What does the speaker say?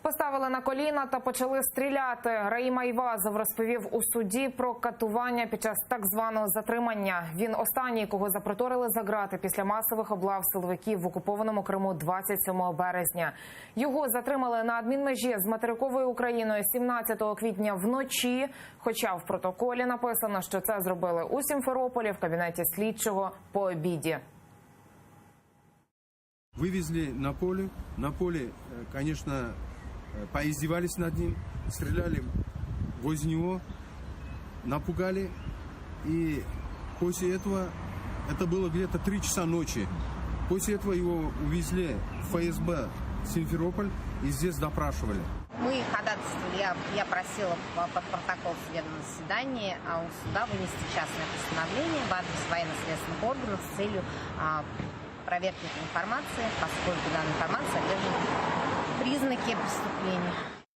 Поставили на коліна та почали стріляти. Раїм Айвазов розповів у суді про катування під час так званого затримання. Він останній, кого запроторили за ґрати після масових облав силовиків в окупованому Криму 27 березня. Його затримали на адмінмежі з материковою Україною 17 квітня вночі, хоча в протоколі написано, що це зробили у Сімферополі в кабінеті слідчого по обіді. Вывезли на поле. На поле, конечно, поиздевались над ним, стреляли возле него, напугали. И после этого, это было где-то 3 часа ночи, после этого его увезли в ФСБ Симферополь и здесь допрашивали. Мы ходатайствовали, я просила под протокол судебного заседания у суда вынести частное постановление в адрес военно-следственных органов с целью проверки этой информации, поскольку данная информация содержит признаки преступления.